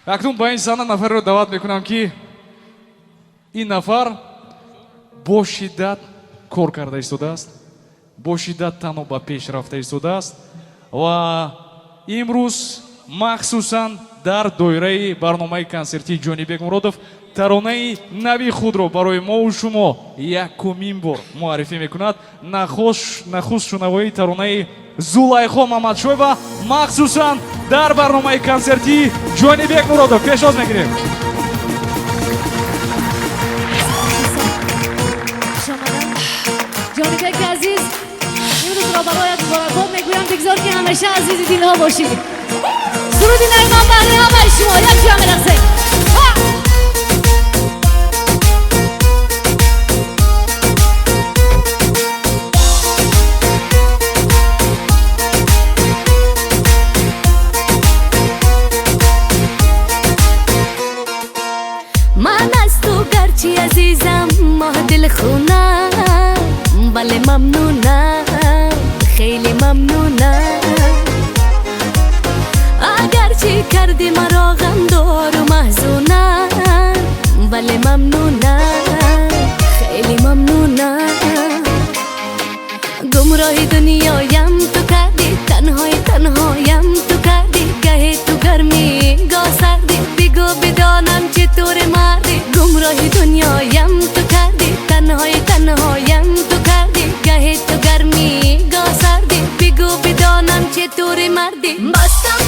اکنون با این زن نفر رو دعوت میکنم که این نفر با شدت کار کرده ایستاده است، با شدت تنها به پیش رفته ایستاده است و امروز مخصوصا در دایره برنامه کنسرتی جانیبек муродов таронаи нави худро барои мо шумо якумин бор муаррифӣ мекунад. нахуст шунавои таронаи зулайхо мамадшоева махсусан дар барномаи консерти ҷонибек муродов пешоз мегирем. ҷонибек азиз, имрӯзро бароят муборакбод мегӯям. бигзор ки ҳамеша азизи дилҳо бошӣ. суруди найман баҳри ҳамаи шумо якҷоя мерақсем. من از تو گرچی عزیزم ماه دل خونم، ولی ممنونم، خیلی ممنونم. اگرچه کردی مرا غمدار و محزونم، ولی ممنونم، خیلی ممنونم. گمراه دنیایم تو کردی، تنهایم تو کردی. گهی تو گرمی گاه سردی، بگو بدانم چطور مردی. گمراه دنیایم تو کردی، تنهایم تو کردی. گهی تو گرمی گاه سردی، بگو بدانم چطور مردی.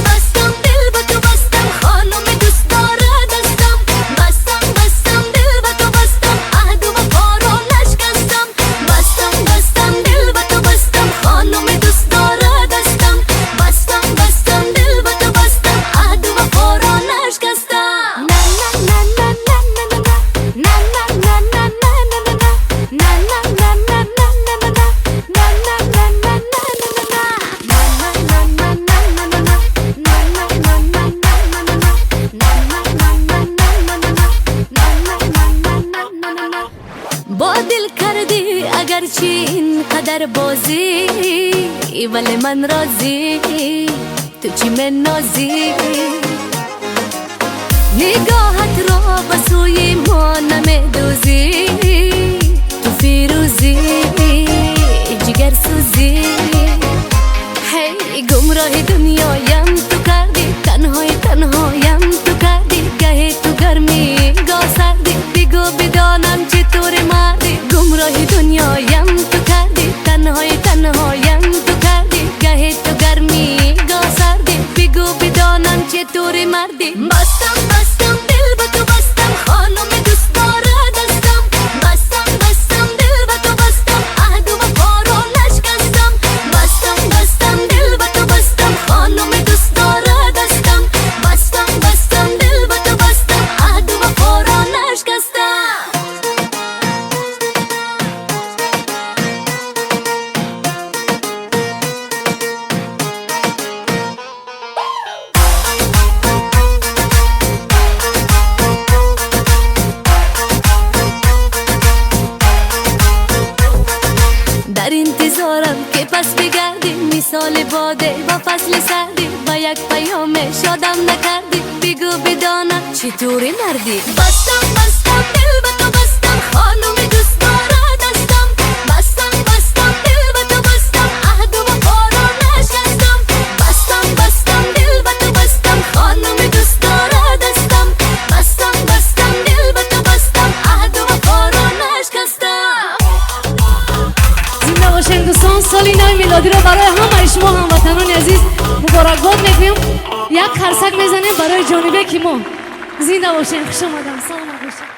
بستم دل با تو بستم، خانم دوست داره دستم. بستم دل با تو بستم، عهد و وفا رو نشکستم. بستم دل با تو بستم، خانم دوست داره دستم. بستم دل با تو بستم، عهد و وفا رو نشکستم. با دل کردی اگرچه این قدر بازی، ولی من راضی. تو چی من نازی، نگاهت را به سوی ما نمیدوزی. تو فیروزی جگر سوزی. هی گمراه دنیایم تو کردی، تنهایم تو کردی. گهی تو گرمی گاه سردی، بگو بدانم چطور مردی. گمراه دنیایم تو کردی، تنهایم تو کردی. گهی تو گرمی گاه سردی، بگو بدانم چطور مردی. بستم دل با تو بستم، خانم دوست داره دستم. بستم دل با تو بستم، عهد و وفا رو نشکستم. بستم دل با تو بستم، خانم دوست داره دستم. بستم دل با تو بستم، عهد و وفا رو نشکستم. در انتظارم که پس بگردی، مثال باده با فصل سردی. با یک پیام شادم نکردی، بگو بدانم چطوری مردی. بستم دل با تو بستم، خانم دوست داره دستم. بستم دل با تو بستم، عهد و وفا رو نشکستم. بستم دل با تو بستم، خانم دوست داره دستم. بستم دل با تو بستم، عهد و وفا رو نشکستم. زنده باشین دوستان. سالی نو میلادی رو برای همه شما هموطنان عزیز مبارکباد میگویم. یک قرصک میزنیم برای جانبک ما. زنده باشین، خوش آمدن. سلام باشین.